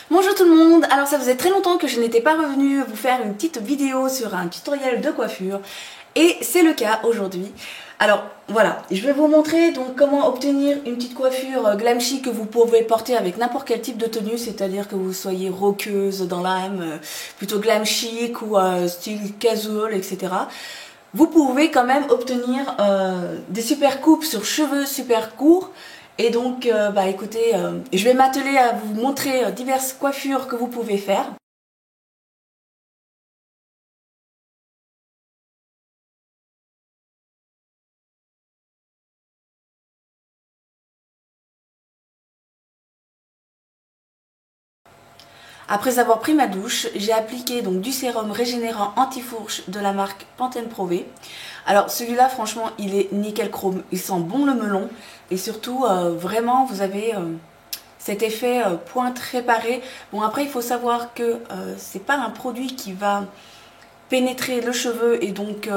Bonjour tout le monde, alors ça faisait très longtemps que je n'étais pas revenue vous faire une petite vidéo sur un tutoriel de coiffure et c'est le cas aujourd'hui. Alors voilà, je vais vous montrer donc comment obtenir une petite coiffure glam chic que vous pouvez porter avec n'importe quel type de tenue, c'est-à-dire que vous soyez rockeuse dans l'âme, plutôt glam chic ou style casual, etc. Vous pouvez quand même obtenir des super coupes sur cheveux super courts. Et donc, écoutez, je vais m'atteler à vous montrer diverses coiffures que vous pouvez faire. Après avoir pris ma douche, j'ai appliqué donc du sérum régénérant anti-fourche de la marque Pantene Pro V. Alors celui-là, franchement, il est nickel chrome. Il sent bon le melon et surtout, vraiment, vous avez cet effet pointe réparée. Bon, après, il faut savoir que c'est pas un produit qui va pénétrer le cheveu et donc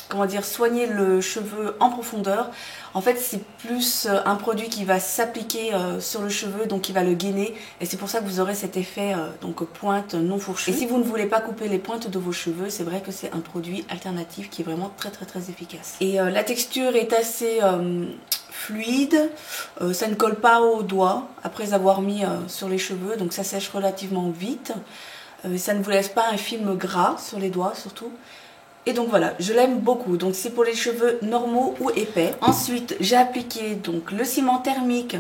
comment dire, soigner le cheveu en profondeur. En fait, c'est plus un produit qui va s'appliquer sur le cheveu, donc qui va le gainer, et c'est pour ça que vous aurez cet effet donc pointe non fourchue. Et si vous ne voulez pas couper les pointes de vos cheveux, c'est vrai que c'est un produit alternatif qui est vraiment très efficace. Et la texture est assez fluide, ça ne colle pas aux doigts après avoir mis sur les cheveux, donc ça sèche relativement vite. Ça ne vous laisse pas un film gras sur les doigts surtout. Et donc voilà, je l'aime beaucoup. Donc c'est pour les cheveux normaux ou épais. Ensuite, j'ai appliqué donc le ciment thermique,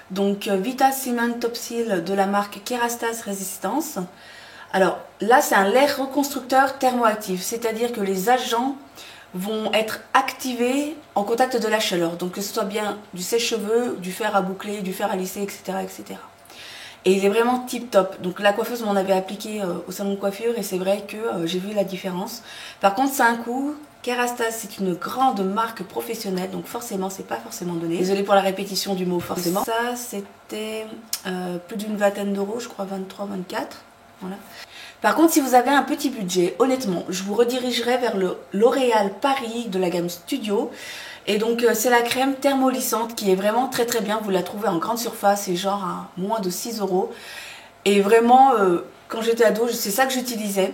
donc Vita Cement Top Seal de la marque Kerastase Resistance. Alors là, c'est un layer reconstructeur thermoactif, c'est-à-dire que les agents vont être activés en contact de la chaleur. Donc que ce soit bien du sèche-cheveux, du fer à boucler, du fer à lisser, etc. etc. Et il est vraiment tip top. Donc la coiffeuse m'en avait appliqué au salon de coiffure et c'est vrai que j'ai vu la différence. Par contre, c'est un coût. Kerastase, c'est une grande marque professionnelle, donc forcément, c'est pas forcément donné. Désolée pour la répétition du mot forcément. Ça, c'était plus d'une vingtaine d'euros, je crois 23, 24. Voilà. Par contre, si vous avez un petit budget, honnêtement, je vous redirigerai vers le L'Oréal Paris de la gamme Studio. Et donc c'est la crème thermolissante qui est vraiment très bien, vous la trouvez en grande surface et genre à moins de 6 euros. Et vraiment, quand j'étais ado, c'est ça que j'utilisais.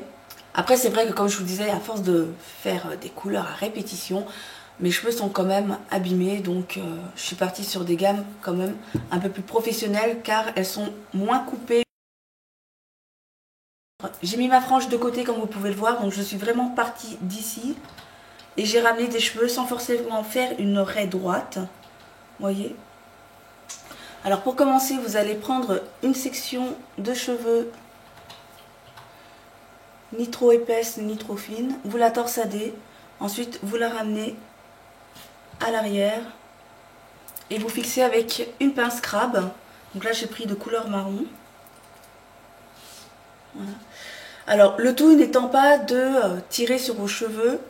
Après c'est vrai que comme je vous disais, à force de faire des couleurs à répétition, mes cheveux sont quand même abîmés. Donc je suis partie sur des gammes quand même un peu plus professionnelles car elles sont moins coupées. J'ai mis ma frange de côté comme vous pouvez le voir, donc je suis vraiment partie d'ici. Et j'ai ramené des cheveux sans forcément faire une raie droite. Voyez. Alors pour commencer, vous allez prendre une section de cheveux ni trop épaisse ni trop fine. Vous la torsadez. Ensuite, vous la ramenez à l'arrière. Et vous fixez avec une pince crabe. Donc là, j'ai pris de couleur marron. Voilà. Alors, le tout n'étant pas de tirer sur vos cheveux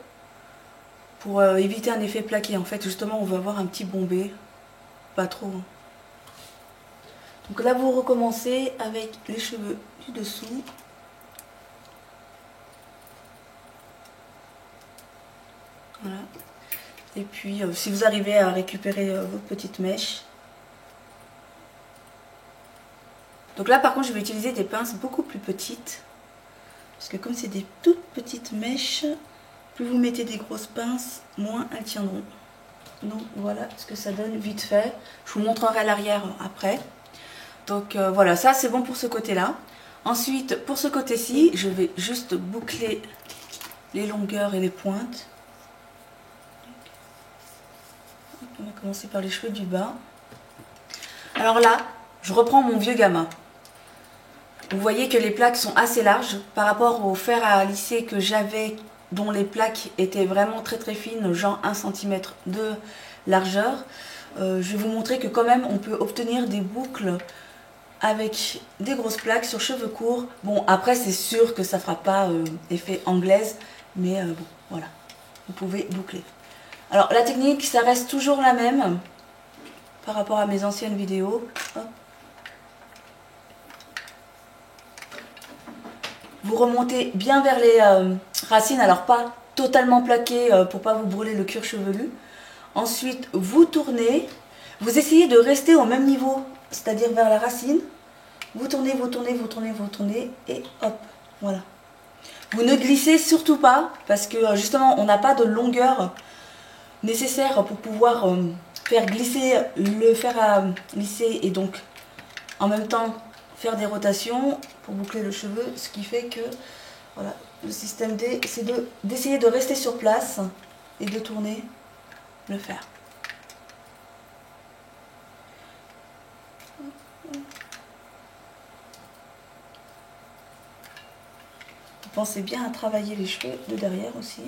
pour éviter un effet plaqué. En fait, justement, on veut avoir un petit bombé. Pas trop. Donc là, vous recommencez avec les cheveux du dessous. Voilà. Et puis, si vous arrivez à récupérer votre petite mèche. Donc là, par contre, je vais utiliser des pinces beaucoup plus petites. Parce que comme c'est des toutes petites mèches, plus vous mettez des grosses pinces, moins elles tiendront. Donc voilà ce que ça donne vite fait. Je vous montrerai à l'arrière après. Donc voilà, ça c'est bon pour ce côté-là. Ensuite, pour ce côté-ci, je vais juste boucler les longueurs et les pointes. On va commencer par les cheveux du bas. Alors là, je reprends mon vieux gamin. Vous voyez que les plaques sont assez larges par rapport au fer à lisser que j'avais, dont les plaques étaient vraiment très fines, genre 1 cm de largeur. Je vais vous montrer que quand même on peut obtenir des boucles avec des grosses plaques sur cheveux courts. Bon, après c'est sûr que ça ne fera pas effet anglaise, mais bon, voilà, vous pouvez boucler. Alors la technique, ça reste toujours la même par rapport à mes anciennes vidéos. Hop. Vous remontez bien vers les racines, alors pas totalement plaqué pour pas vous brûler le cuir chevelu. Ensuite, vous tournez, vous essayez de rester au même niveau, c'est-à-dire vers la racine. Vous tournez, vous tournez, vous tournez, vous tournez et hop, voilà. Vous ne glissez surtout pas parce que justement on n'a pas de longueur nécessaire pour pouvoir faire glisser le fer à lisser et donc en même temps faire des rotations pour boucler le cheveu, ce qui fait que voilà, le système D c'est d'essayer de rester sur place et de tourner le fer. Pensez bien à travailler les cheveux de derrière aussi.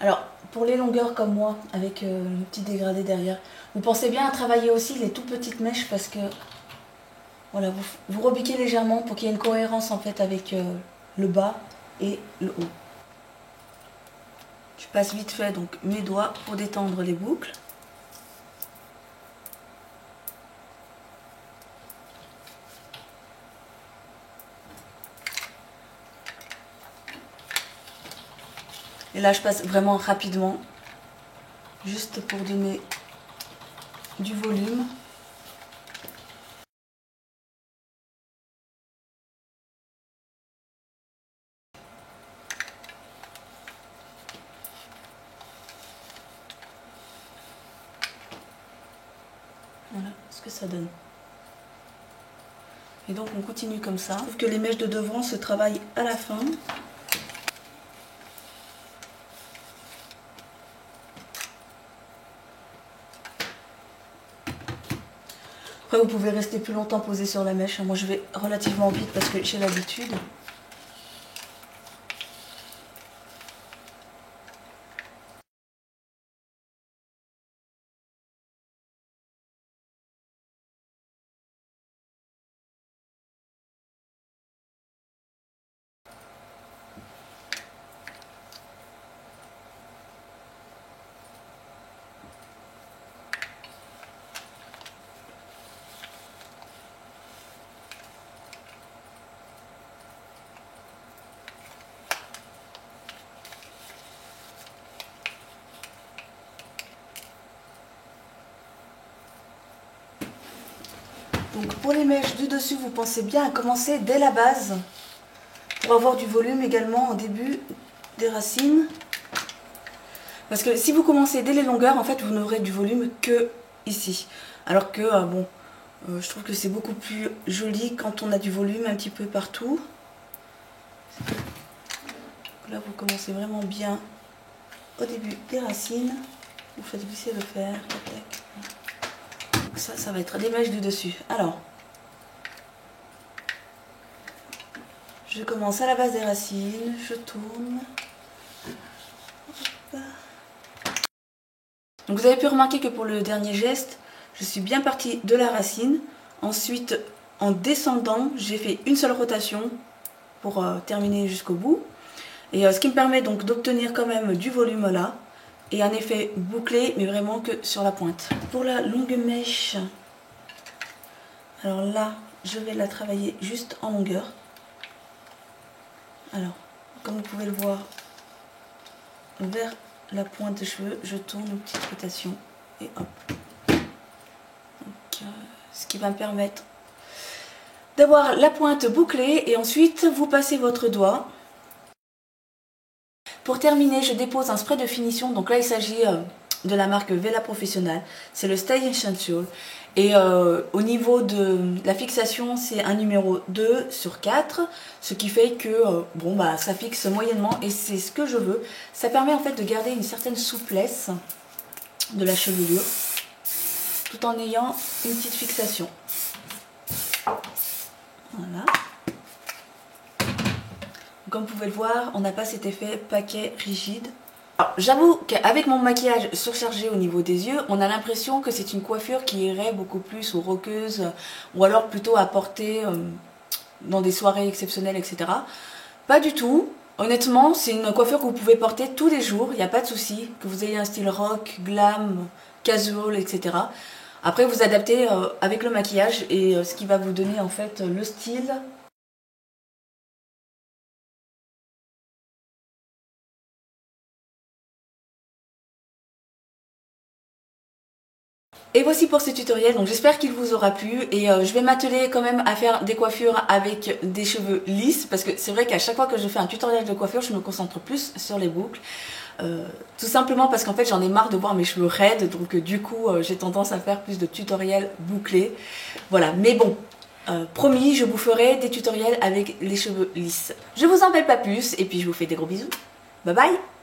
Alors, pour les longueurs comme moi, avec le petit dégradé derrière, vous pensez bien à travailler aussi les tout petites mèches parce que voilà, vous rebiquez légèrement pour qu'il y ait une cohérence en fait avec le bas et le haut. Je passe vite fait donc mes doigts pour détendre les boucles. Et là je passe vraiment rapidement, juste pour donner du volume. Voilà ce que ça donne. Et donc on continue comme ça. Je trouve que les mèches de devant se travaillent à la fin. Après vous pouvez rester plus longtemps posé sur la mèche. Moi je vais relativement vite parce que j'ai l'habitude. Donc pour les mèches du dessus, vous pensez bien à commencer dès la base pour avoir du volume également au début des racines. Parce que si vous commencez dès les longueurs, en fait, vous n'aurez du volume que ici. Alors que, je trouve que c'est beaucoup plus joli quand on a du volume un petit peu partout. Là, vous commencez vraiment bien au début des racines. Vous faites glisser le fer. Donc ça va être des mèches du dessus. Alors, je commence à la base des racines, je tourne. Donc vous avez pu remarquer que pour le dernier geste, je suis bien partie de la racine. Ensuite, en descendant, j'ai fait une seule rotation pour terminer jusqu'au bout. Et ce qui me permet donc d'obtenir quand même du volume là. Et un effet bouclé, mais vraiment que sur la pointe. Pour la longue mèche, alors là, je vais la travailler juste en longueur. Alors, comme vous pouvez le voir, vers la pointe de cheveux, je tourne une petite rotation et hop. Donc, ce qui va me permettre d'avoir la pointe bouclée et ensuite vous passez votre doigt. Pour terminer, je dépose un spray de finition. Donc là, il s'agit de la marque Vela Professional. C'est le Stay Essential. Et au niveau de la fixation, c'est un numéro 2 sur 4. Ce qui fait que ça fixe moyennement et c'est ce que je veux. Ça permet en fait de garder une certaine souplesse de la chevelure tout en ayant une petite fixation. Voilà. Comme vous pouvez le voir, on n'a pas cet effet paquet rigide. J'avoue qu'avec mon maquillage surchargé au niveau des yeux, on a l'impression que c'est une coiffure qui irait beaucoup plus aux rockeuses ou alors plutôt à porter dans des soirées exceptionnelles, etc. Pas du tout. Honnêtement, c'est une coiffure que vous pouvez porter tous les jours, il n'y a pas de souci. Que vous ayez un style rock, glam, casual, etc. Après, vous adaptez avec le maquillage et ce qui va vous donner en fait le style Et voici pour ce tutoriel, donc j'espère qu'il vous aura plu et je vais m'atteler quand même à faire des coiffures avec des cheveux lisses parce que c'est vrai qu'à chaque fois que je fais un tutoriel de coiffure, je me concentre plus sur les boucles. Tout simplement parce qu'en fait j'en ai marre de voir mes cheveux raides, donc du coup j'ai tendance à faire plus de tutoriels bouclés. Voilà, mais bon, promis, je vous ferai des tutoriels avec les cheveux lisses. Je vous embête pas plus et puis je vous fais des gros bisous. Bye bye!